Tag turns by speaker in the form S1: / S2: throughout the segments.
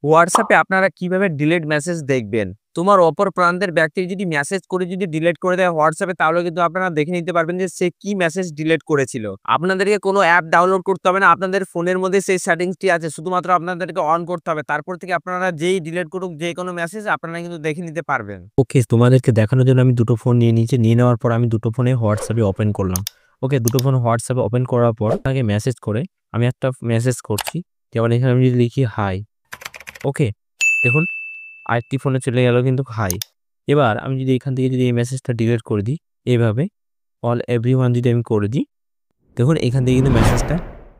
S1: হোয়াটসঅ্যাপে আপনারা কিভাবে ডিলিট মেসেজ দেখবেন? তোমার অপর প্রান্তের ব্যক্তি যদি মেসেজ করে যদি ডিলিট করে দেয় হোয়াটসঅ্যাপে তাহলে কিন্তু আপনারা দেখে নিতে পারবেন যে সে কি মেসেজ ডিলিট করেছিল। আপনাদেরকে কোনো অ্যাপ ডাউনলোড করতে হবে না। আপনাদের ফোনের মধ্যে সেই সেটিংসটি আছে। শুধুমাত্র আপনাদেরকে অন করতে হবে। তারপর থেকে আপনারা যেই ডিলিট করুক যেকোনো মেসেজ আপনারা কিন্তু দেখে নিতে পারবেন।
S2: ওকে, তোমাদেরকে দেখানোর জন্য আমি দুটো ফোন নিয়ে নিয়েছি। নিয়ে নেওয়ার পর আমি দুটো ফোনে হোয়াটসঅ্যাপে ওপেন করলাম। ওকে, দুটো ফোন হোয়াটসঅ্যাপে ওপেন করার পর তাকে মেসেজ করে আমি একটা মেসেজ করছি। যেমন এখানে আমি যদি লিখি হাই। ওকে, দেখুন আরেকটি ফোনে চলে গেল কিন্তু হাই। এবার আমি যদি এখান থেকে যদি এই মেসেজটা ডিলিট করে দিই এইভাবে অল এভরিওয়ান যদি আমি করে দিই, দেখুন এখান থেকে কিন্তু মেসেজটা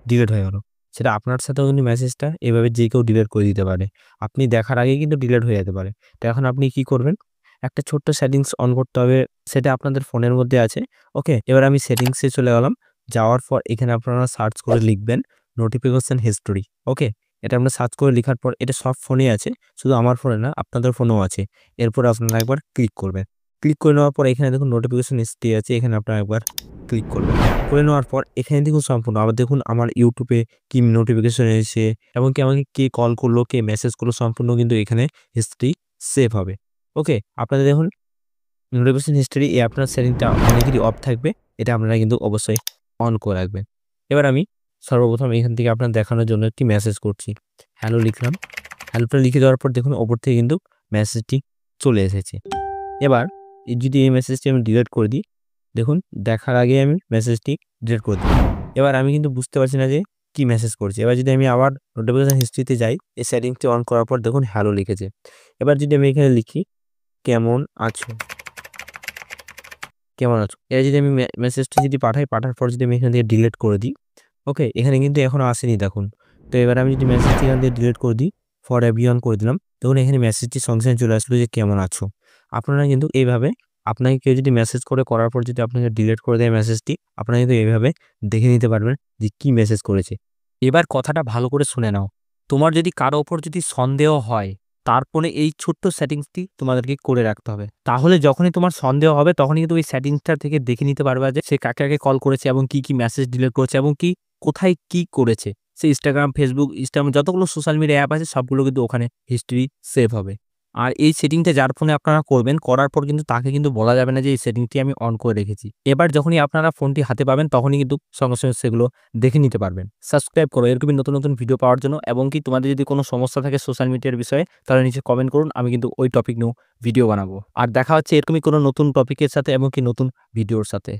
S2: ডিলিট হয়ে গেল। সেটা আপনার সাথেও কিন্তু মেসেজটা এভাবে যে কেউ ডিলিট করে দিতে পারে। আপনি দেখার আগেই কিন্তু ডিলিট হয়ে যেতে পারে। তো এখন আপনি কি করবেন? একটা ছোট্ট সেটিংস অন করতে হবে। সেটা আপনাদের ফোনের মধ্যে আছে। ওকে, এবার আমি সেটিংসে চলে গেলাম। যাওয়ার পর এখানে আপনারা সার্চ করে লিখবেন নোটিফিকেশন হিস্টোরি। ওকে, এটা আপনারা সার্চ করে লেখার পর এটা সব ফোনেই আছে। শুধু আমার ফোনে না, আপনাদের ফোনেও আছে। এরপর আপনারা একবার ক্লিক করবেন। ক্লিক করে নেওয়ার পর এখানে দেখুন নোটিফিকেশন হিস্ট্রি আছে। এখানে আপনারা একবার ক্লিক করবেন। করে নেওয়ার পর এখানে দেখুন সম্পূর্ণ আবার দেখুন আমার ইউটিউবে কি নোটিফিকেশন এসেছে, এমনকি আমাকে কে কল করলো, কে মেসেজ করলো সম্পূর্ণ কিন্তু এখানে হিস্ট্রি সেভ হবে। ওকে, আপনাদের দেখুন নোটিফিকেশন হিস্টরি এই আপনার সেটিংটা অনেকেরই অফ থাকবে। এটা আপনারা কিন্তু অবশ্যই অন করে রাখবেন। এবার আমি সর্বপ্রথম এখান থেকে আপনার দেখানোর জন্য একটি মেসেজ করছি। হ্যালো লিখলাম। হ্যালোটা লিখে দেওয়ার পর দেখুন ওপর থেকে কিন্তু মেসেজটি চলে এসেছে। এবার যদি এই মেসেজটি আমি ডিলিট করে দিই, দেখুন দেখার আগে আমি মেসেজটি ডিলিট করে দিই। এবার আমি কিন্তু বুঝতে পারছি না যে কি মেসেজ করছি। এবার যদি আমি আবার নোটিফিকেশন হিস্ট্রিতে যাই, এই সেটিংসটি অন করার পর দেখুন হ্যালো লিখেছে। এবার যদি আমি এখানে লিখি কেমন আছো? কেমন আছো? এবার যদি আমি মেসেজটা যদি পাঠাই, পাঠার পর যদি আমি এখান থেকে ডিলিট করে দিই, ওকে, এখানে কিন্তু এখনো আসেনি দেখুন। তো এবার আমি যদি মেসেজটি এখান থেকে ডিলিট করে দিই, ফর এভরিওয়ান করে দিলাম। দেখুন এখানে মেসেজটি সঙ্গে, সঙ্গে চলে আসলো যে কেমন আছো? আপনারা কিন্তু এইভাবে আপনাকে কেউ যদি মেসেজ করে করার পর যদি আপনাকে ডিলিট করে দেয় মেসেজটি, আপনারা কিন্তু এইভাবে দেখে নিতে পারবেন যে কি মেসেজ করেছে। এবার কথাটা ভালো করে শুনে নাও। তোমার যদি কারো ওপর যদি সন্দেহ হয়, তার ফোনে এই ছোট্ট সেটিংসটি তোমাদেরকে করে রাখতে হবে। তাহলে যখনই তোমার সন্দেহ হবে তখনই কিন্তু ওই সেটিংসটা থেকে দেখে নিতে পারবা যে সে কাকে, কাকে কল করেছে এবং কি, কি মেসেজ ডিলিট করেছে এবং কি কোথায় কি করেছে। সে Instagram, Facebook, যতগুলো সোশ্যাল মিডিয়া অ্যাপ আছে সবগুলো কিন্তু ওখানে হিস্ট্রি সেভ হবে। আর এই সেটিংটা যার ফোনে আপনারা করবেন, করার পর কিন্তু তাকে কিন্তু বলা যাবে না যে এই সেটিংটি আমি অন করে রেখেছি। এবার যখনই আপনারা ফোনটি হাতে পাবেন তখনই কিন্তু সঙ্গে, সঙ্গে সেগুলো দেখে নিতে পারবেন। সাবস্ক্রাইব করো এরকমই নতুন, নতুন ভিডিও পাওয়ার জন্য এবং কি তোমাদের যদি কোনো সমস্যা থাকে সোশ্যাল মিডিয়ার বিষয়ে তাহলে নিচে কমেন্ট করুন। আমি কিন্তু ওই টপিক নিয়েও ভিডিও বানাবো। আর দেখা হচ্ছে এরকমই কোনো নতুন টপিকের সাথে এবং কি নতুন ভিডিওর সাথে।